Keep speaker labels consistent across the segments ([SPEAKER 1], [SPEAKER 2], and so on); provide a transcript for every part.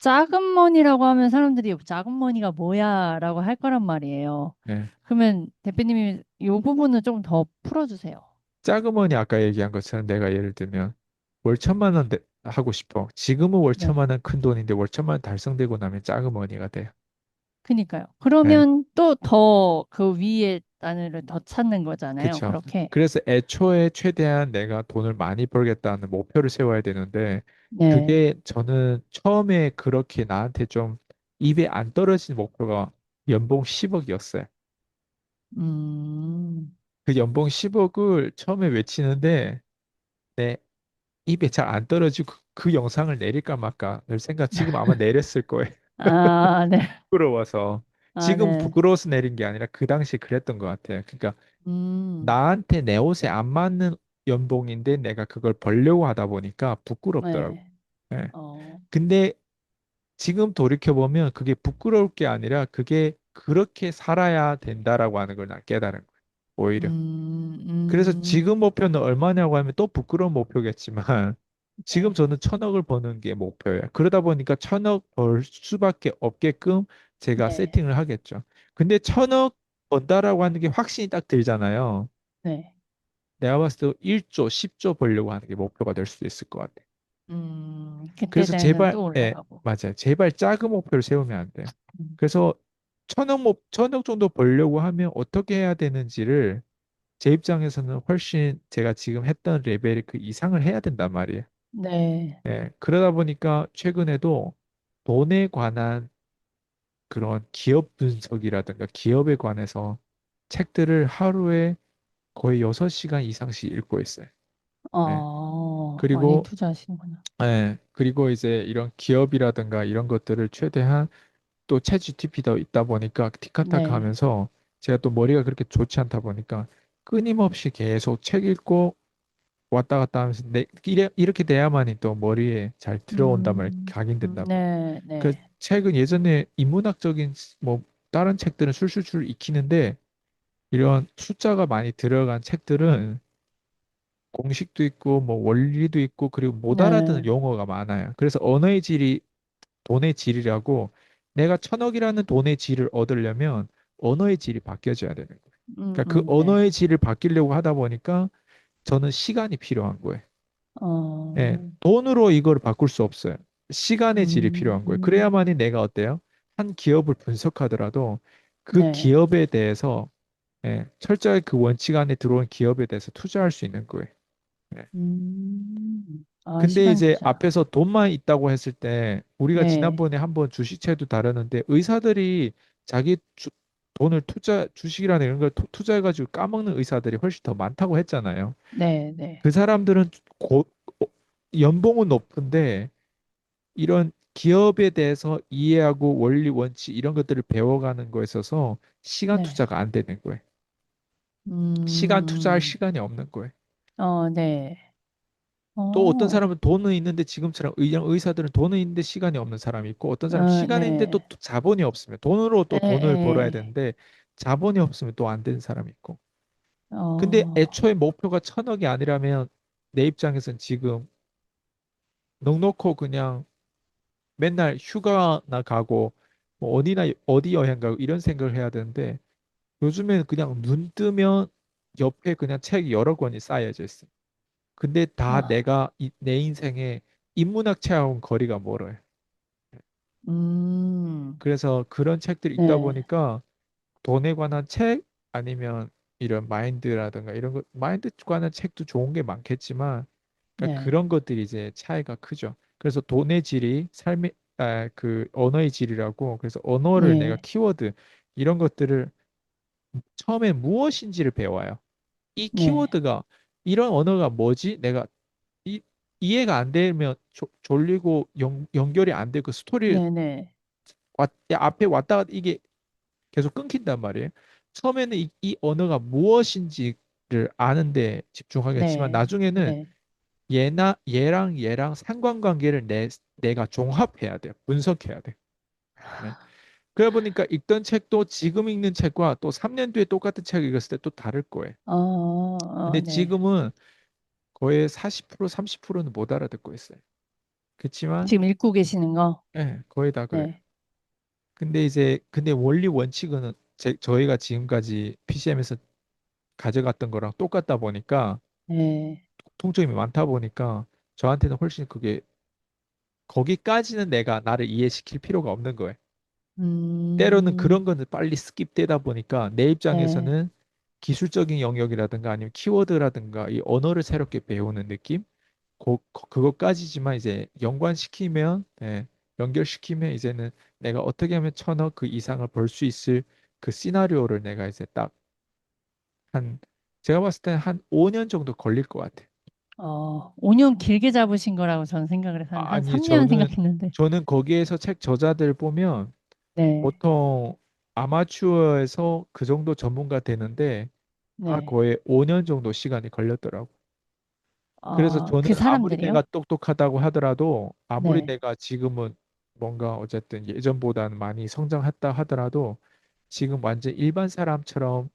[SPEAKER 1] 작은 머니라고 하면 사람들이 작은 머니가 뭐야라고 할 거란 말이에요.
[SPEAKER 2] 네.
[SPEAKER 1] 그러면 대표님이 이 부분을 좀 더 풀어주세요.
[SPEAKER 2] 자그머니 아까 얘기한 것처럼 내가 예를 들면 월 천만 원 하고 싶어. 지금은 월
[SPEAKER 1] 네.
[SPEAKER 2] 천만 원 큰 돈인데 월 천만 원 달성되고 나면 자그머니가 돼요.
[SPEAKER 1] 그니까요.
[SPEAKER 2] 네.
[SPEAKER 1] 그러면 또 더 그 위에 단어를 더 찾는 거잖아요.
[SPEAKER 2] 그쵸.
[SPEAKER 1] 그렇게.
[SPEAKER 2] 그래서 애초에 최대한 내가 돈을 많이 벌겠다는 목표를 세워야 되는데,
[SPEAKER 1] 네.
[SPEAKER 2] 그게 저는 처음에 그렇게 나한테 좀 입에 안 떨어진 목표가 연봉 10억이었어요.
[SPEAKER 1] 음,
[SPEAKER 2] 그 연봉 10억을 처음에 외치는데, 내 입에 잘 안 떨어지고 그 영상을 내릴까 말까 늘 생각, 지금 아마 내렸을 거예요.
[SPEAKER 1] 아, 네.
[SPEAKER 2] 부끄러워서.
[SPEAKER 1] 아,
[SPEAKER 2] 지금
[SPEAKER 1] 네.
[SPEAKER 2] 부끄러워서 내린 게 아니라 그 당시에 그랬던 것 같아요. 그러니까
[SPEAKER 1] 음,
[SPEAKER 2] 나한테 내 옷에 안 맞는 연봉인데 내가 그걸 벌려고 하다 보니까 부끄럽더라고.
[SPEAKER 1] 네.
[SPEAKER 2] 예.
[SPEAKER 1] 어,
[SPEAKER 2] 근데 지금 돌이켜보면 그게 부끄러울 게 아니라 그게 그렇게 살아야 된다라고 하는 걸 난 깨달은 거예요. 오히려. 그래서 지금
[SPEAKER 1] 음,
[SPEAKER 2] 목표는 얼마냐고 하면 또 부끄러운 목표겠지만 지금
[SPEAKER 1] 네.
[SPEAKER 2] 저는 1,000억을 버는 게 목표예요. 그러다 보니까 1,000억 벌 수밖에 없게끔 제가
[SPEAKER 1] 네.
[SPEAKER 2] 세팅을 하겠죠. 근데 1,000억 번다라고 하는 게 확신이 딱 들잖아요.
[SPEAKER 1] 네.
[SPEAKER 2] 내가 봤을 때 1조, 10조 벌려고 하는 게 목표가 될 수도 있을 것 같아.
[SPEAKER 1] 그때
[SPEAKER 2] 그래서
[SPEAKER 1] 되면
[SPEAKER 2] 제발,
[SPEAKER 1] 또
[SPEAKER 2] 예,
[SPEAKER 1] 올라가고.
[SPEAKER 2] 맞아요. 제발 작은 목표를 세우면 안 돼요.
[SPEAKER 1] 음,
[SPEAKER 2] 그래서 1,000억 정도 벌려고 하면 어떻게 해야 되는지를 제 입장에서는 훨씬 제가 지금 했던 레벨의 그 이상을 해야 된단 말이에요.
[SPEAKER 1] 네.
[SPEAKER 2] 예, 그러다 보니까 최근에도 돈에 관한 그런 기업 분석이라든가 기업에 관해서 책들을 하루에 거의 6시간 이상씩 읽고 있어요. 예,
[SPEAKER 1] 많이
[SPEAKER 2] 그리고
[SPEAKER 1] 투자하시는구나.
[SPEAKER 2] 그리고 이제 이런 기업이라든가 이런 것들을 최대한 또 챗GPT도 있다 보니까 티카타카
[SPEAKER 1] 네.
[SPEAKER 2] 하면서 제가 또 머리가 그렇게 좋지 않다 보니까 끊임없이 계속 책 읽고 왔다 갔다 하면서 이렇게 돼야만이 또 머리에 잘 들어온단 말이에요. 각인된단 말이에요.
[SPEAKER 1] 네.
[SPEAKER 2] 그
[SPEAKER 1] 네.
[SPEAKER 2] 책은 예전에 인문학적인 뭐 다른 책들은 술술술 익히는데 이런 숫자가 많이 들어간 책들은 공식도 있고 뭐 원리도 있고 그리고 못 알아듣는
[SPEAKER 1] 네.
[SPEAKER 2] 용어가 많아요. 그래서 언어의 질이 돈의 질이라고 내가 1,000억이라는 돈의 질을 얻으려면 언어의 질이 바뀌어져야 되는 거예요. 그러니까 그 언어의
[SPEAKER 1] 네.
[SPEAKER 2] 질을 바뀌려고 하다 보니까 저는 시간이 필요한 거예요. 예,
[SPEAKER 1] 어,
[SPEAKER 2] 돈으로 이걸 바꿀 수 없어요. 시간의 질이 필요한 거예요.
[SPEAKER 1] 음,
[SPEAKER 2] 그래야만이 내가 어때요? 한 기업을 분석하더라도 그
[SPEAKER 1] 네.
[SPEAKER 2] 기업에 대해서 철저히 그 원칙 안에 들어온 기업에 대해서 투자할 수 있는 거예요. 예. 근데
[SPEAKER 1] 시간
[SPEAKER 2] 이제
[SPEAKER 1] 투자.
[SPEAKER 2] 앞에서 돈만 있다고 했을 때 우리가
[SPEAKER 1] 네.
[SPEAKER 2] 지난번에 한번 주식채도 다뤘는데 의사들이 자기 돈을 주식이라는 이런 걸 투자해가지고 까먹는 의사들이 훨씬 더 많다고 했잖아요.
[SPEAKER 1] 네. 네.
[SPEAKER 2] 그 사람들은 어, 연봉은 높은데 이런 기업에 대해서 이해하고 원리 원칙 이런 것들을 배워가는 거에 있어서 시간
[SPEAKER 1] 네.
[SPEAKER 2] 투자가 안 되는 거예요. 시간 투자할
[SPEAKER 1] 음,
[SPEAKER 2] 시간이 없는 거예요.
[SPEAKER 1] 네.
[SPEAKER 2] 또 어떤
[SPEAKER 1] 어,
[SPEAKER 2] 사람은 돈은 있는데 지금처럼 의사들은 돈은 있는데 시간이 없는 사람이 있고 어떤 사람은 시간이 있는데 또
[SPEAKER 1] 네.
[SPEAKER 2] 자본이 없으면 돈으로 또 돈을 벌어야
[SPEAKER 1] 에,
[SPEAKER 2] 되는데 자본이 없으면 또 안 되는 사람이 있고. 근데
[SPEAKER 1] 어,
[SPEAKER 2] 애초에 목표가 1,000억이 아니라면 내 입장에선 지금 넉넉고 그냥 맨날 휴가나 가고 뭐 어디나 어디 여행 가고 이런 생각을 해야 되는데 요즘에는 그냥 눈 뜨면 옆에 그냥 책이 여러 권이 쌓여져 있어. 근데 다
[SPEAKER 1] 아,
[SPEAKER 2] 내가 내 인생에 인문학 책하고는 거리가 멀어요.
[SPEAKER 1] 음,
[SPEAKER 2] 그래서 그런 책들이 있다
[SPEAKER 1] 네.
[SPEAKER 2] 보니까 돈에 관한 책 아니면 이런 마인드라든가 이런 것 마인드 관한 책도 좋은 게 많겠지만 그러니까
[SPEAKER 1] 네.
[SPEAKER 2] 그런 것들이 이제 차이가 크죠. 그래서 돈의 질이 삶의 그 언어의 질이라고 그래서 언어를 내가
[SPEAKER 1] 네.
[SPEAKER 2] 키워드 이런 것들을 처음에 무엇인지를 배워요. 이
[SPEAKER 1] 네.
[SPEAKER 2] 키워드가 이런 언어가 뭐지? 내가 이, 이해가 안 되면 졸리고 연결이 안 되고 스토리
[SPEAKER 1] 네. 네.
[SPEAKER 2] 앞에 왔다 갔다 이게 계속 끊긴단 말이에요. 처음에는 이 언어가 무엇인지를 아는데 집중하겠지만
[SPEAKER 1] 네.
[SPEAKER 2] 나중에는
[SPEAKER 1] 네.
[SPEAKER 2] 얘랑 상관관계를 내가 종합해야 돼요. 분석해야 돼. 네. 그러다 보니까 읽던 책도 지금 읽는 책과 또 3년 뒤에 똑같은 책을 읽었을 때 또 다를 거예요. 근데
[SPEAKER 1] 네.
[SPEAKER 2] 지금은 거의 40% 30%는 못 알아듣고 있어요. 그렇지만
[SPEAKER 1] 지금 읽고 계시는 거?
[SPEAKER 2] 예, 거의 다 그래.
[SPEAKER 1] 네,
[SPEAKER 2] 근데 이제 근데 원리 원칙은 저희가 지금까지 PCM에서 가져갔던 거랑 똑같다 보니까
[SPEAKER 1] 네.
[SPEAKER 2] 통점이 많다 보니까 저한테는 훨씬 그게 거기까지는 내가 나를 이해시킬 필요가 없는 거예요. 때로는
[SPEAKER 1] 음,
[SPEAKER 2] 그런 거는 빨리 스킵되다 보니까 내
[SPEAKER 1] 네.
[SPEAKER 2] 입장에서는 기술적인 영역이라든가 아니면 키워드라든가 이 언어를 새롭게 배우는 느낌? 그것까지지만 이제 연관시키면, 예, 연결시키면 이제는 내가 어떻게 하면 천억 그 이상을 벌 수 있을 그 시나리오를 내가 이제 딱 한, 제가 봤을 때는 한 5년 정도 걸릴 것 같아.
[SPEAKER 1] 5년 길게 잡으신 거라고 저는 생각을 해서 한
[SPEAKER 2] 아니,
[SPEAKER 1] 3년 생각했는데.
[SPEAKER 2] 저는 거기에서 책 저자들 보면
[SPEAKER 1] 네,
[SPEAKER 2] 보통 아마추어에서 그 정도 전문가 되는데 다
[SPEAKER 1] 네.
[SPEAKER 2] 거의 5년 정도 시간이 걸렸더라고. 그래서 저는
[SPEAKER 1] 그
[SPEAKER 2] 아무리
[SPEAKER 1] 사람들이요?
[SPEAKER 2] 내가 똑똑하다고 하더라도 아무리
[SPEAKER 1] 네,
[SPEAKER 2] 내가 지금은 뭔가 어쨌든 예전보다는 많이 성장했다 하더라도 지금 완전 일반 사람처럼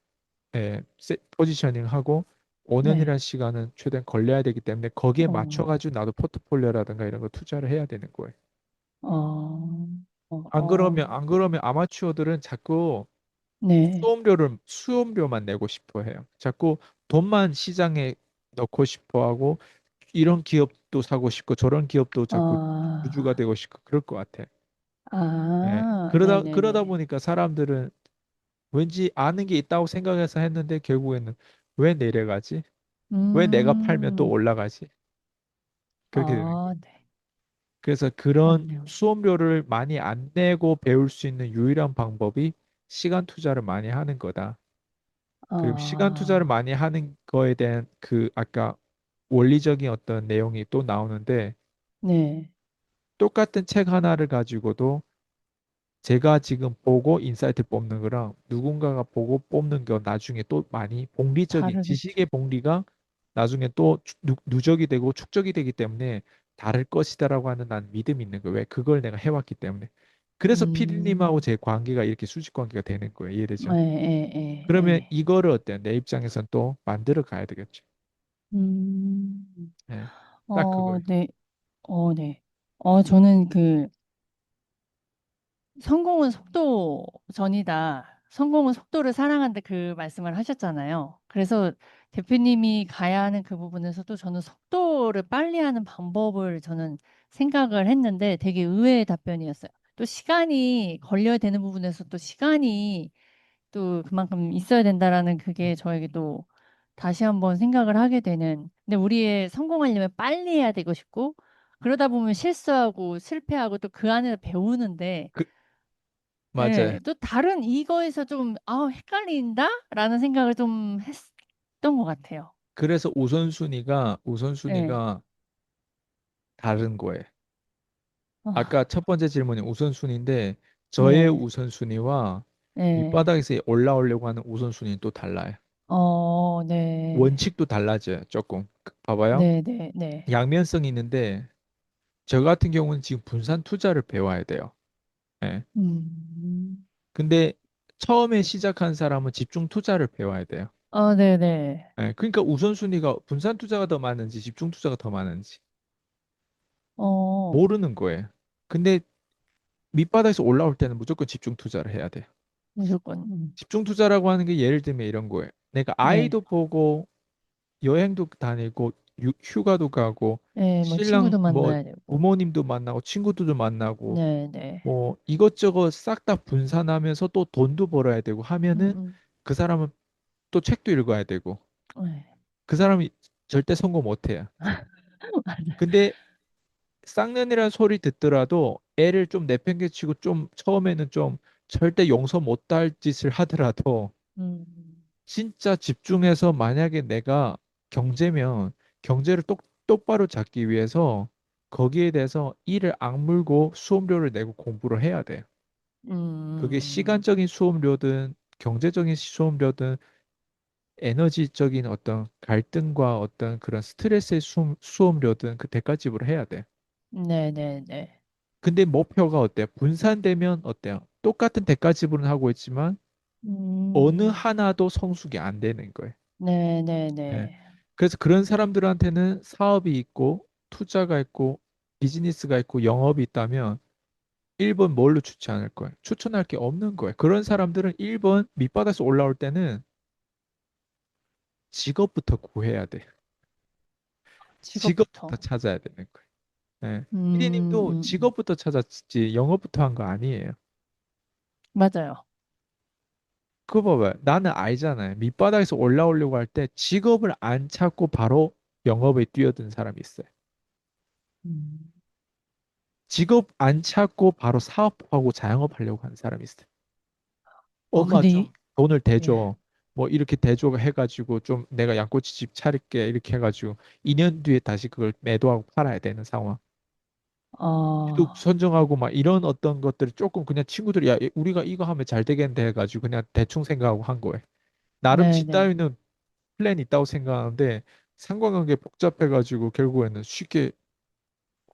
[SPEAKER 2] 포지셔닝 하고
[SPEAKER 1] 네.
[SPEAKER 2] 5년이라는 시간은 최대한 걸려야 되기 때문에 거기에
[SPEAKER 1] 어,
[SPEAKER 2] 맞춰가지고 나도 포트폴리오라든가 이런 거 투자를 해야 되는 거예요.
[SPEAKER 1] 어,
[SPEAKER 2] 안 그러면 아마추어들은 자꾸
[SPEAKER 1] 네.
[SPEAKER 2] 수험료만 내고 싶어 해요. 자꾸 돈만 시장에 넣고 싶어 하고 이런 기업도 사고 싶고 저런 기업도 자꾸 주주가 되고 싶고 그럴 것 같아. 예. 그러다
[SPEAKER 1] 네네네.
[SPEAKER 2] 보니까 사람들은 왠지 아는 게 있다고 생각해서 했는데 결국에는 왜 내려가지? 왜 내가 팔면 또
[SPEAKER 1] 음,
[SPEAKER 2] 올라가지? 그렇게 되는 거예요.
[SPEAKER 1] 네.
[SPEAKER 2] 그래서 그런
[SPEAKER 1] 그렇네요.
[SPEAKER 2] 수험료를 많이 안 내고 배울 수 있는 유일한 방법이 시간 투자를 많이 하는 거다. 그리고 시간 투자를
[SPEAKER 1] 아,
[SPEAKER 2] 많이 하는 거에 대한 그 아까 원리적인 어떤 내용이 또 나오는데
[SPEAKER 1] 네.
[SPEAKER 2] 똑같은 책 하나를 가지고도 제가 지금 보고 인사이트 뽑는 거랑 누군가가 보고 뽑는 거 나중에 또 많이 복리적인
[SPEAKER 1] 다르겠죠.
[SPEAKER 2] 지식의 복리가 나중에 또 누적이 되고 축적이 되기 때문에 다를 것이다라고 하는 난 믿음이 있는 거예요. 왜? 그걸 내가 해왔기 때문에. 그래서 피디님하고
[SPEAKER 1] 음,
[SPEAKER 2] 제 관계가 이렇게 수직 관계가 되는 거예요. 이해되죠? 그러면
[SPEAKER 1] 예.
[SPEAKER 2] 이거를 어때요? 내 입장에선 또 만들어 가야 되겠죠.
[SPEAKER 1] 음,
[SPEAKER 2] 네, 딱 그거예요.
[SPEAKER 1] 네. 네. 저는 성공은 속도 전이다. 성공은 속도를 사랑한다. 그 말씀을 하셨잖아요. 그래서 대표님이 가야 하는 그 부분에서도 저는 속도를 빨리 하는 방법을 저는 생각을 했는데 되게 의외의 답변이었어요. 또 시간이 걸려야 되는 부분에서 또 시간이 또 그만큼 있어야 된다라는 그게 저에게 또 다시 한번 생각을 하게 되는. 근데 우리의 성공하려면 빨리 해야 되고 싶고 그러다 보면 실수하고 실패하고 또 그 안에서 배우는데
[SPEAKER 2] 그, 맞아요.
[SPEAKER 1] 예, 또 다른 이거에서 좀 헷갈린다라는 생각을 좀 했던 것 같아요.
[SPEAKER 2] 그래서
[SPEAKER 1] 예.
[SPEAKER 2] 우선순위가 다른 거예요. 아까
[SPEAKER 1] 아,
[SPEAKER 2] 첫 번째 질문이 우선순위인데 저의
[SPEAKER 1] 네.
[SPEAKER 2] 우선순위와
[SPEAKER 1] 예.
[SPEAKER 2] 밑바닥에서 올라오려고 하는 우선순위는 또 달라요.
[SPEAKER 1] 네.
[SPEAKER 2] 원칙도 달라져요. 조금. 봐봐요.
[SPEAKER 1] 네, 네, 네.
[SPEAKER 2] 양면성이 있는데 저 같은 경우는 지금 분산 투자를 배워야 돼요. 예.
[SPEAKER 1] 음.
[SPEAKER 2] 근데 처음에 시작한 사람은 집중 투자를 배워야 돼요.
[SPEAKER 1] 네, 네.
[SPEAKER 2] 예. 그러니까 우선순위가 분산 투자가 더 많은지 집중 투자가 더 많은지
[SPEAKER 1] 어,
[SPEAKER 2] 모르는 거예요. 근데 밑바닥에서 올라올 때는 무조건 집중 투자를 해야 돼요.
[SPEAKER 1] 무조건.
[SPEAKER 2] 집중 투자라고 하는 게 예를 들면 이런 거예요. 내가
[SPEAKER 1] 네.
[SPEAKER 2] 아이도 보고 여행도 다니고 휴가도 가고
[SPEAKER 1] 네, 뭐
[SPEAKER 2] 신랑
[SPEAKER 1] 친구도
[SPEAKER 2] 뭐
[SPEAKER 1] 만나야 되고.
[SPEAKER 2] 부모님도 만나고 친구들도 만나고
[SPEAKER 1] 네, 네.
[SPEAKER 2] 뭐 이것저것 싹 다 분산하면서 또 돈도 벌어야 되고
[SPEAKER 1] 음,
[SPEAKER 2] 하면은
[SPEAKER 1] 음.
[SPEAKER 2] 그 사람은 또 책도 읽어야 되고
[SPEAKER 1] 네.
[SPEAKER 2] 그 사람이 절대 성공 못 해요.
[SPEAKER 1] 맞아.
[SPEAKER 2] 근데 쌍년이라는 소리 듣더라도 애를 좀 내팽개치고 좀 처음에는 좀 절대 용서 못할 짓을 하더라도
[SPEAKER 1] 음,
[SPEAKER 2] 진짜 집중해서 만약에 내가 경제면 경제를 똑바로 잡기 위해서 거기에 대해서 이를 악물고 수업료를 내고 공부를 해야 돼. 그게
[SPEAKER 1] 음,
[SPEAKER 2] 시간적인 수업료든 경제적인 수업료든 에너지적인 어떤 갈등과 어떤 그런 스트레스의 수업료든 그 대가 지불을 해야 돼.
[SPEAKER 1] 네, 네, 네.
[SPEAKER 2] 근데 목표가 어때요? 분산되면 어때요? 똑같은 대가 지불은 하고 있지만 어느
[SPEAKER 1] 음,
[SPEAKER 2] 하나도 성숙이 안 되는 거예요.
[SPEAKER 1] 네, 네,
[SPEAKER 2] 예.
[SPEAKER 1] 네.
[SPEAKER 2] 그래서 그런 사람들한테는 사업이 있고 투자가 있고 비즈니스가 있고 영업이 있다면 1번 뭘로 추천할 거예요? 추천할 게 없는 거예요. 그런 사람들은 1번 밑바닥에서 올라올 때는 직업부터 구해야 돼. 직업부터
[SPEAKER 1] 직업부터.
[SPEAKER 2] 찾아야 되는 거예요. 예.
[SPEAKER 1] 음,
[SPEAKER 2] 피디님도
[SPEAKER 1] 음, 음.
[SPEAKER 2] 직업부터 찾았지 영업부터 한 거 아니에요.
[SPEAKER 1] 맞아요.
[SPEAKER 2] 그거 봐봐요. 나는 알잖아요. 밑바닥에서 올라오려고 할 때 직업을 안 찾고 바로 영업에 뛰어든 사람이 있어요.
[SPEAKER 1] 음.
[SPEAKER 2] 직업 안 찾고 바로 사업하고 자영업하려고 하는 사람이 있어요. 엄마
[SPEAKER 1] 근데,
[SPEAKER 2] 좀 돈을
[SPEAKER 1] 예.
[SPEAKER 2] 대줘. 뭐 이렇게 대줘 해가지고 좀 내가 양꼬치집 차릴게 이렇게 해가지고 2년 뒤에 다시 그걸 매도하고 팔아야 되는 상황. 또
[SPEAKER 1] 어,
[SPEAKER 2] 선정하고 막 이런 어떤 것들을 조금 그냥 친구들이 야 우리가 이거 하면 잘 되겠는데 해가지고 그냥 대충 생각하고 한 거예요. 나름 지
[SPEAKER 1] 네네.
[SPEAKER 2] 따위는 플랜이 있다고 생각하는데 상관관계 복잡해가지고 결국에는 쉽게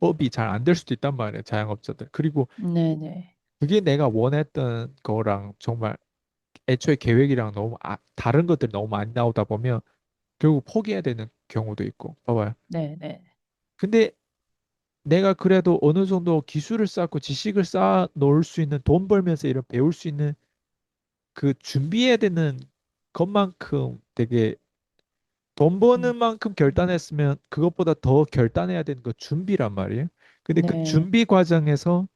[SPEAKER 2] 업이 잘 안 될 수도 있단 말이에요. 자영업자들. 그리고
[SPEAKER 1] 네네.
[SPEAKER 2] 그게 내가 원했던 거랑 정말 애초에 계획이랑 너무 다른 것들이 너무 많이 나오다 보면 결국 포기해야 되는 경우도 있고. 봐봐요.
[SPEAKER 1] 네네.
[SPEAKER 2] 근데 내가 그래도 어느 정도 기술을 쌓고 지식을 쌓아 놓을 수 있는 돈 벌면서 이런 배울 수 있는 그 준비해야 되는 것만큼 되게 돈 버는
[SPEAKER 1] 음,
[SPEAKER 2] 만큼 결단했으면 그것보다 더 결단해야 되는 거 준비란 말이에요. 근데 그
[SPEAKER 1] 네.
[SPEAKER 2] 준비 과정에서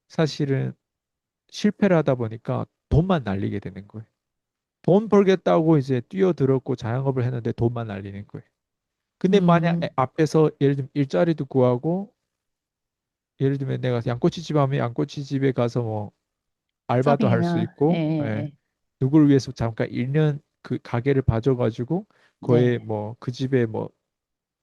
[SPEAKER 2] 사실은 실패를 하다 보니까 돈만 날리게 되는 거예요. 돈 벌겠다고 이제 뛰어들었고 자영업을 했는데 돈만 날리는 거예요. 근데 만약
[SPEAKER 1] 음,
[SPEAKER 2] 앞에서 예를 들면 일자리도 구하고 예를 들면 내가 양꼬치집 하면 양꼬치집에 가서 뭐 알바도 할 수
[SPEAKER 1] 서빙이나, 예,
[SPEAKER 2] 있고
[SPEAKER 1] 예,
[SPEAKER 2] 예.
[SPEAKER 1] 예.
[SPEAKER 2] 누구를 위해서 잠깐 1년 그 가게를 봐줘가지고 거의
[SPEAKER 1] 네.
[SPEAKER 2] 뭐 그 집에 뭐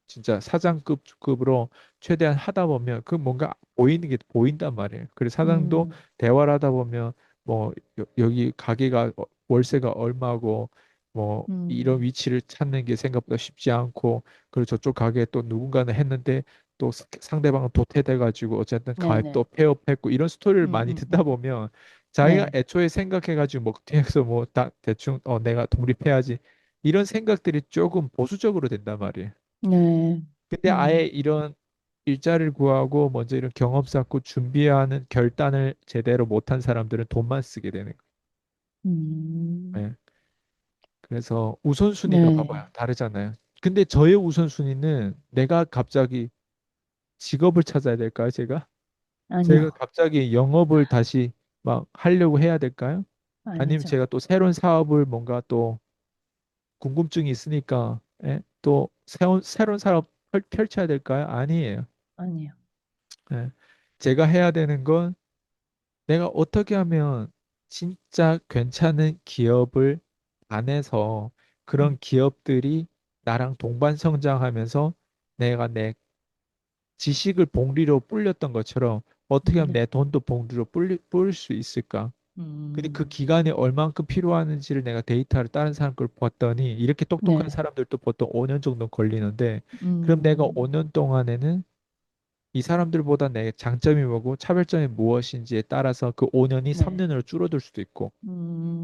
[SPEAKER 2] 진짜 사장급으로 최대한 하다 보면 그 뭔가 보이는 게 보인단 말이에요. 그래서 사장도
[SPEAKER 1] 음,
[SPEAKER 2] 대화를 하다 보면 뭐 여기 가게가 월세가 얼마고 뭐 이런
[SPEAKER 1] 음,
[SPEAKER 2] 위치를 찾는 게 생각보다 쉽지 않고 그리고 저쪽 가게에 또 누군가는 했는데 또 상대방은 도태돼 가지고 어쨌든 가입도
[SPEAKER 1] 네네.
[SPEAKER 2] 폐업했고 이런 스토리를
[SPEAKER 1] 음,
[SPEAKER 2] 많이
[SPEAKER 1] 음,
[SPEAKER 2] 듣다 보면 자기가
[SPEAKER 1] 네.
[SPEAKER 2] 애초에 생각해 가지고 뭐 뒤에서 뭐 다 대충 내가 독립해야지 이런 생각들이 조금 보수적으로 된단 말이에요.
[SPEAKER 1] 네.
[SPEAKER 2] 근데 아예
[SPEAKER 1] 음,
[SPEAKER 2] 이런 일자리를 구하고 먼저 이런 경험 쌓고 준비하는 결단을 제대로 못한 사람들은 돈만 쓰게 되는
[SPEAKER 1] 음,
[SPEAKER 2] 거예요. 예. 그래서 우선순위가 봐봐요.
[SPEAKER 1] 네.
[SPEAKER 2] 다르잖아요. 근데 저의 우선순위는 내가 갑자기 직업을 찾아야 될까요, 제가? 제가
[SPEAKER 1] 아니요.
[SPEAKER 2] 갑자기 영업을 다시 막 하려고 해야 될까요? 아니면
[SPEAKER 1] 아니죠.
[SPEAKER 2] 제가 또 새로운 사업을 뭔가 또 궁금증이 있으니까 예? 또 새로운 사업 펼쳐야 될까요? 아니에요.
[SPEAKER 1] 아니요.
[SPEAKER 2] 예. 제가 해야 되는 건 내가 어떻게 하면 진짜 괜찮은 기업을 안에서
[SPEAKER 1] 음,
[SPEAKER 2] 그런 기업들이 나랑 동반 성장하면서 내가 내 지식을 봉리로 불렸던 것처럼 어떻게 하면
[SPEAKER 1] 네.
[SPEAKER 2] 내 돈도 봉리로 불릴 수 있을까? 근데 그
[SPEAKER 1] 음,
[SPEAKER 2] 기간이 얼만큼 필요하는지를 내가 데이터를 다른 사람 걸 봤더니 이렇게 똑똑한
[SPEAKER 1] 네.
[SPEAKER 2] 사람들도 보통 5년 정도 걸리는데 그럼 내가
[SPEAKER 1] 음,
[SPEAKER 2] 5년 동안에는 이 사람들보다 내 장점이 뭐고 차별점이 무엇인지에 따라서 그 5년이
[SPEAKER 1] 네.
[SPEAKER 2] 3년으로 줄어들 수도 있고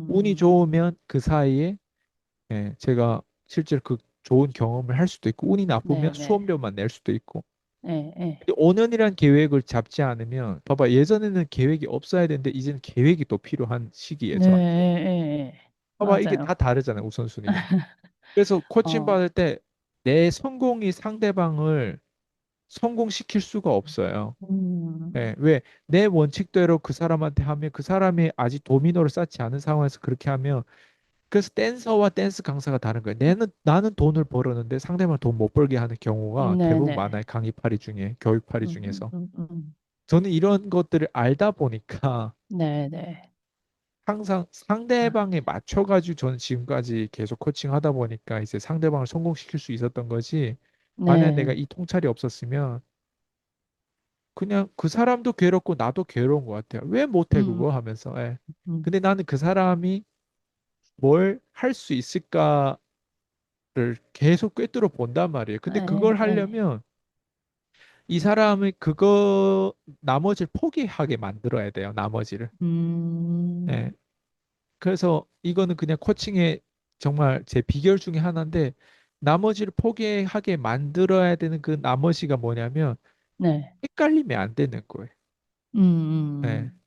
[SPEAKER 2] 운이
[SPEAKER 1] 음,
[SPEAKER 2] 좋으면 그 사이에 제가 실제로 그 좋은 경험을 할 수도 있고 운이 나쁘면
[SPEAKER 1] 네, 네.
[SPEAKER 2] 수업료만 낼 수도 있고
[SPEAKER 1] 네, 네.
[SPEAKER 2] 5년이란 계획을 잡지 않으면 봐봐 예전에는 계획이 없어야 되는데 이제는 계획이 또 필요한 시기에
[SPEAKER 1] 네,
[SPEAKER 2] 저한테
[SPEAKER 1] 네, 네.
[SPEAKER 2] 봐봐 이게 다
[SPEAKER 1] 맞아요.
[SPEAKER 2] 다르잖아요 우선순위가 그래서 코칭
[SPEAKER 1] 어,
[SPEAKER 2] 받을 때 내 성공이 상대방을 성공시킬 수가 없어요.
[SPEAKER 1] 음,
[SPEAKER 2] 예, 왜? 내 원칙대로 그 사람한테 하면 그 사람이 아직 도미노를 쌓지 않은 상황에서 그렇게 하면 그래서 댄서와 댄스 강사가 다른 거예요. 나는 돈을 벌었는데 상대방 돈 못 벌게 하는 경우가
[SPEAKER 1] 네,
[SPEAKER 2] 대부분
[SPEAKER 1] 네.
[SPEAKER 2] 많아요. 강의파리 중에, 교육파리 중에서.
[SPEAKER 1] 음.
[SPEAKER 2] 저는 이런 것들을 알다 보니까
[SPEAKER 1] 네, 네.
[SPEAKER 2] 항상
[SPEAKER 1] 아,
[SPEAKER 2] 상대방에 맞춰가지고 저는 지금까지 계속 코칭하다 보니까 이제 상대방을 성공시킬 수 있었던 거지. 만약 내가
[SPEAKER 1] 네.
[SPEAKER 2] 이 통찰이 없었으면 그냥 그 사람도 괴롭고 나도 괴로운 것 같아요. 왜 못해 그거
[SPEAKER 1] 음,
[SPEAKER 2] 하면서. 예.
[SPEAKER 1] 음.
[SPEAKER 2] 근데 나는 그 사람이 뭘 할 수 있을까를 계속 꿰뚫어 본단 말이에요. 근데
[SPEAKER 1] 네,
[SPEAKER 2] 그걸
[SPEAKER 1] 네.
[SPEAKER 2] 하려면 이 사람이 그거 나머지를 포기하게 만들어야 돼요. 나머지를.
[SPEAKER 1] 음,
[SPEAKER 2] 예. 그래서 이거는 그냥 코칭의 정말 제 비결 중에 하나인데 나머지를 포기하게 만들어야 되는 그 나머지가 뭐냐면
[SPEAKER 1] 네.
[SPEAKER 2] 헷갈리면 안 되는 거예요.
[SPEAKER 1] 음,
[SPEAKER 2] 예.
[SPEAKER 1] 음,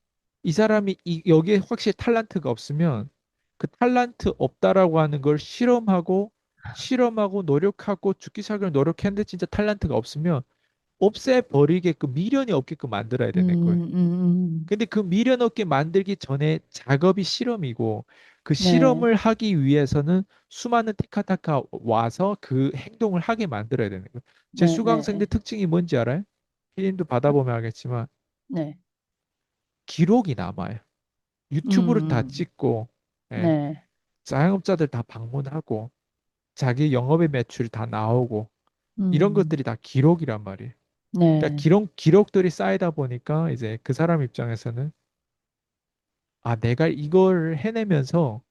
[SPEAKER 2] 이 사람이 여기에 확실히 탤런트가 없으면 그 탤런트 없다라고 하는 걸 실험하고 노력하고 죽기 살기로 노력했는데 진짜 탤런트가 없으면 없애버리게끔 미련이 없게끔 만들어야 되는 거예요.
[SPEAKER 1] 음.
[SPEAKER 2] 근데 그 미련 없게 만들기 전에 작업이 실험이고 그
[SPEAKER 1] 네.
[SPEAKER 2] 실험을 하기 위해서는 수많은 티카타카 와서 그 행동을 하게 만들어야 되는 거예요. 제
[SPEAKER 1] 네, 네,
[SPEAKER 2] 수강생들
[SPEAKER 1] 네.
[SPEAKER 2] 특징이 뭔지 알아요? 피디님도 받아보면 알겠지만
[SPEAKER 1] 네.
[SPEAKER 2] 기록이 남아요. 유튜브를 다
[SPEAKER 1] 음,
[SPEAKER 2] 찍고 예,
[SPEAKER 1] 네.
[SPEAKER 2] 자영업자들 다 방문하고 자기 영업의 매출 다 나오고 이런
[SPEAKER 1] 음,
[SPEAKER 2] 것들이 다 기록이란 말이에요. 그러니까
[SPEAKER 1] 네.
[SPEAKER 2] 기록들이 쌓이다 보니까 이제 그 사람 입장에서는 아, 내가 이걸 해내면서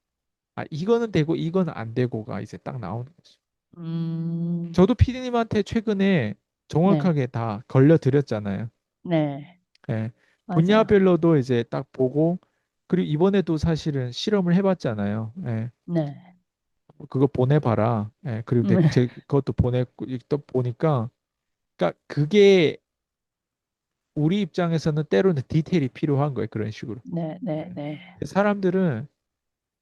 [SPEAKER 2] 아, 이거는 되고 이거는 안 되고가 이제 딱 나오는 거죠.
[SPEAKER 1] 음,
[SPEAKER 2] 저도 피디님한테 최근에
[SPEAKER 1] 네.
[SPEAKER 2] 정확하게 다 걸려드렸잖아요.
[SPEAKER 1] 네.
[SPEAKER 2] 예,
[SPEAKER 1] 맞아요.
[SPEAKER 2] 분야별로도 이제 딱 보고 그리고 이번에도 사실은 실험을 해봤잖아요. 예,
[SPEAKER 1] 네.
[SPEAKER 2] 그거 보내봐라. 예, 그리고 제 그것도 보냈고 또 보니까 그러니까 그게 우리 입장에서는 때로는 디테일이 필요한 거예요. 그런 식으로.
[SPEAKER 1] 네, 네,
[SPEAKER 2] 예.
[SPEAKER 1] 네.
[SPEAKER 2] 사람들은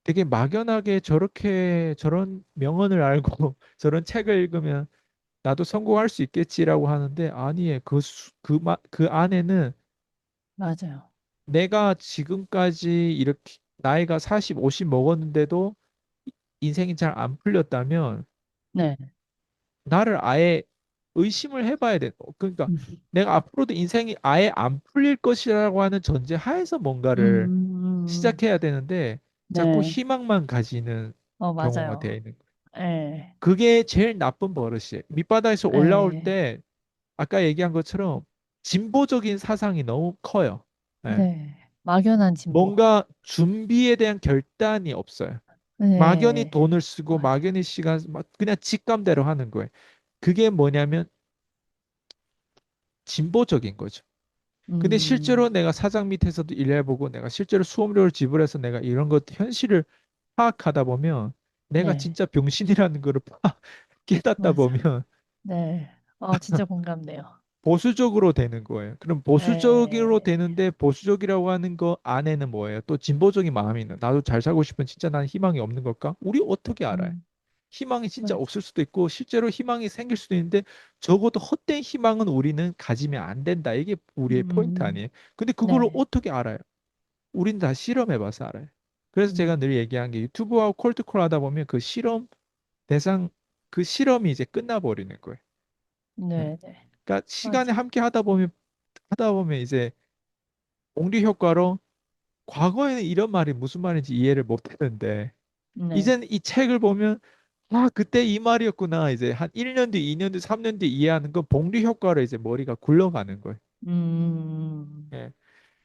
[SPEAKER 2] 되게 막연하게 저렇게 저런 명언을 알고 저런 책을 읽으면 나도 성공할 수 있겠지라고 하는데 아니에요. 그 안에는
[SPEAKER 1] 맞아요.
[SPEAKER 2] 내가 지금까지 이렇게 나이가 40, 50 먹었는데도 인생이 잘 안 풀렸다면
[SPEAKER 1] 네.
[SPEAKER 2] 나를 아예 의심을 해봐야 돼. 그러니까
[SPEAKER 1] 음,
[SPEAKER 2] 내가 앞으로도 인생이 아예 안 풀릴 것이라고 하는 전제 하에서 뭔가를
[SPEAKER 1] 음,
[SPEAKER 2] 시작해야 되는데 자꾸
[SPEAKER 1] 네.
[SPEAKER 2] 희망만 가지는 경우가
[SPEAKER 1] 맞아요.
[SPEAKER 2] 되어 있는 거예요.
[SPEAKER 1] 네.
[SPEAKER 2] 그게 제일 나쁜 버릇이에요. 밑바닥에서 올라올
[SPEAKER 1] 네.
[SPEAKER 2] 때 아까 얘기한 것처럼 진보적인 사상이 너무 커요. 예.
[SPEAKER 1] 네. 막연한 진보.
[SPEAKER 2] 뭔가 준비에 대한 결단이 없어요. 막연히
[SPEAKER 1] 네.
[SPEAKER 2] 돈을 쓰고
[SPEAKER 1] 맞아요.
[SPEAKER 2] 막연히 시간, 막 그냥 직감대로 하는 거예요. 그게 뭐냐면 진보적인 거죠. 근데 실제로
[SPEAKER 1] 음,
[SPEAKER 2] 내가 사장 밑에서도 일해보고 내가 실제로 수업료를 지불해서 내가 이런 것 현실을 파악하다 보면 내가
[SPEAKER 1] 네.
[SPEAKER 2] 진짜 병신이라는 거를 깨닫다
[SPEAKER 1] 맞아.
[SPEAKER 2] 보면
[SPEAKER 1] 네. 진짜 공감돼요.
[SPEAKER 2] 보수적으로 되는 거예요. 그럼 보수적으로
[SPEAKER 1] 네.
[SPEAKER 2] 되는데 보수적이라고 하는 거 안에는 뭐예요? 또 진보적인 마음이 있는. 나도 잘 살고 싶은 진짜 난 희망이 없는 걸까? 우리 어떻게 알아요?
[SPEAKER 1] 음,
[SPEAKER 2] 희망이 진짜
[SPEAKER 1] 맞아.
[SPEAKER 2] 없을 수도 있고 실제로 희망이 생길 수도 있는데 적어도 헛된 희망은 우리는 가지면 안 된다. 이게 우리의 포인트
[SPEAKER 1] 음,
[SPEAKER 2] 아니에요? 근데 그걸로
[SPEAKER 1] 네.
[SPEAKER 2] 어떻게 알아요? 우린 다 실험해봐서 알아요. 그래서 제가
[SPEAKER 1] 음,
[SPEAKER 2] 늘 얘기한 게 유튜브하고 콜드콜 하다 보면 그 대상, 그 실험이 이제 끝나버리는 거예요. 네.
[SPEAKER 1] 네, 네.
[SPEAKER 2] 그러니까 시간에
[SPEAKER 1] 맞아.
[SPEAKER 2] 함께 하다 보면 이제 공리 효과로 과거에는 이런 말이 무슨 말인지 이해를 못 했는데
[SPEAKER 1] 네.
[SPEAKER 2] 이제는 이 책을 보면 아, 그때 이 말이었구나. 이제 한 1년 뒤, 2년 뒤, 3년 뒤 이해하는 건 복리 효과로 이제 머리가 굴러가는 거예요.
[SPEAKER 1] 음,
[SPEAKER 2] 예.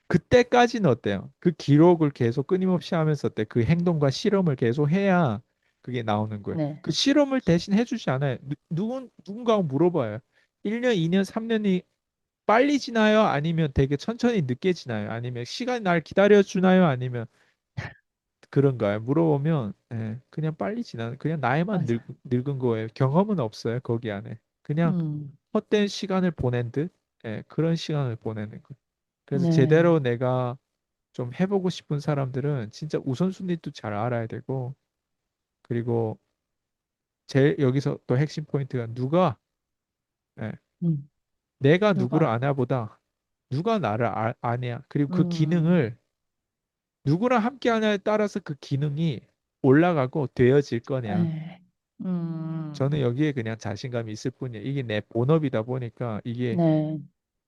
[SPEAKER 2] 그때까지는 어때요? 그 기록을 계속 끊임없이 하면서 어때? 그 행동과 실험을 계속 해야 그게 나오는 거예요.
[SPEAKER 1] 네.
[SPEAKER 2] 그 실험을 대신 해주지 않아요. 누군가 물어봐요. 1년, 2년, 3년이 빨리 지나요? 아니면 되게 천천히 늦게 지나요? 아니면 시간이 날 기다려 주나요? 아니면 그런가요? 물어보면 그냥 빨리 지나는 그냥 나이만
[SPEAKER 1] 맞아.
[SPEAKER 2] 늙은 거예요. 경험은 없어요. 거기 안에. 그냥
[SPEAKER 1] 음,
[SPEAKER 2] 헛된 시간을 보낸 듯 그런 시간을 보내는 거예요. 그래서
[SPEAKER 1] 네.
[SPEAKER 2] 제대로 내가 좀 해보고 싶은 사람들은 진짜 우선순위도 잘 알아야 되고 그리고 제일 여기서 또 핵심 포인트가 예,
[SPEAKER 1] 음,
[SPEAKER 2] 내가 누구를
[SPEAKER 1] 누가?
[SPEAKER 2] 아냐보다 누가 나를 아냐 그리고 그
[SPEAKER 1] 음,
[SPEAKER 2] 기능을 누구랑 함께 하냐에 따라서 그 기능이 올라가고 되어질 거냐.
[SPEAKER 1] 네.
[SPEAKER 2] 저는 여기에 그냥 자신감이 있을 뿐이에요. 이게 내 본업이다 보니까 이게
[SPEAKER 1] 네.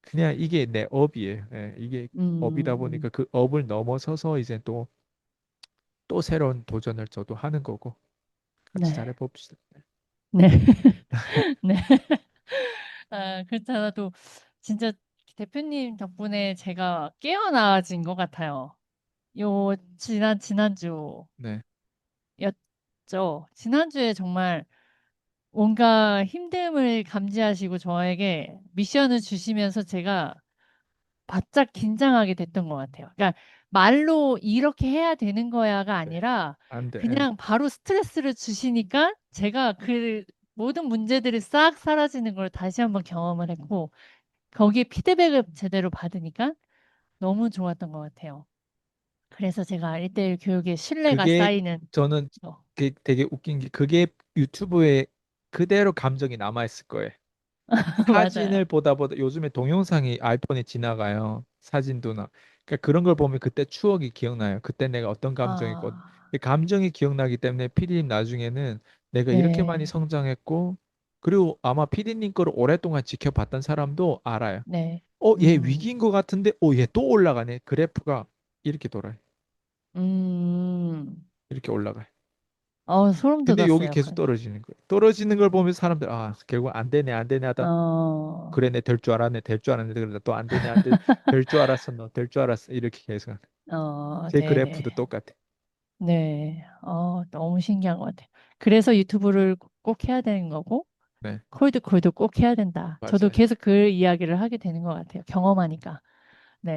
[SPEAKER 2] 그냥 이게 내 업이에요. 이게 업이다
[SPEAKER 1] 음,
[SPEAKER 2] 보니까 그 업을 넘어서서 이제 또 새로운 도전을 저도 하는 거고 같이 잘해
[SPEAKER 1] 네.
[SPEAKER 2] 봅시다.
[SPEAKER 1] 네. 네. 그렇잖아도 진짜 대표님 덕분에 제가 깨어나진 것 같아요. 지난주였죠.
[SPEAKER 2] 네,
[SPEAKER 1] 지난주에 정말 뭔가 힘듦을 감지하시고 저에게 미션을 주시면서 제가 바짝 긴장하게 됐던 것 같아요. 그러니까 말로 이렇게 해야 되는 거야가
[SPEAKER 2] 네.
[SPEAKER 1] 아니라
[SPEAKER 2] 안 돼.
[SPEAKER 1] 그냥 바로 스트레스를 주시니까 제가 그 모든 문제들이 싹 사라지는 걸 다시 한번 경험을 했고 거기에 피드백을 제대로 받으니까 너무 좋았던 것 같아요. 그래서 제가 1대1 교육에 신뢰가
[SPEAKER 2] 그게
[SPEAKER 1] 쌓이는
[SPEAKER 2] 저는
[SPEAKER 1] 거.
[SPEAKER 2] 되게 웃긴 게 그게 유튜브에 그대로 감정이 남아있을 거예요.
[SPEAKER 1] 맞아요.
[SPEAKER 2] 사진을 보다 요즘에 동영상이 아이폰에 지나가요. 사진도 나. 그러니까 그런 걸 보면 그때 추억이 기억나요. 그때 내가 어떤 감정이고
[SPEAKER 1] 아,
[SPEAKER 2] 그 감정이 기억나기 때문에 피디님 나중에는 내가 이렇게 많이
[SPEAKER 1] 네,
[SPEAKER 2] 성장했고 그리고 아마 피디님 거를 오랫동안 지켜봤던 사람도 알아요.
[SPEAKER 1] 네,
[SPEAKER 2] 얘 위기인 것 같은데 얘 또 올라가네. 그래프가 이렇게 돌아요.
[SPEAKER 1] 음,
[SPEAKER 2] 이렇게 올라가요.
[SPEAKER 1] 소름
[SPEAKER 2] 근데 여기
[SPEAKER 1] 돋았어요.
[SPEAKER 2] 계속 떨어지는 거예요. 떨어지는 걸 보면 사람들 결국 안 되네 안 되네 하다
[SPEAKER 1] 어,
[SPEAKER 2] 그래 내 될 줄 알았네 될 줄 알았는데 그러다 또 안 되네 안 돼 될 줄 알았어 너 될 줄 알았어 이렇게 계속 하는. 제 그래프도
[SPEAKER 1] 네네.
[SPEAKER 2] 똑같아.
[SPEAKER 1] 네, 너무 신기한 것 같아요. 그래서 유튜브를 꼭 해야 되는 거고,
[SPEAKER 2] 네
[SPEAKER 1] 콜드콜도 꼭 해야 된다. 저도
[SPEAKER 2] 맞아요.
[SPEAKER 1] 계속 그 이야기를 하게 되는 것 같아요. 경험하니까.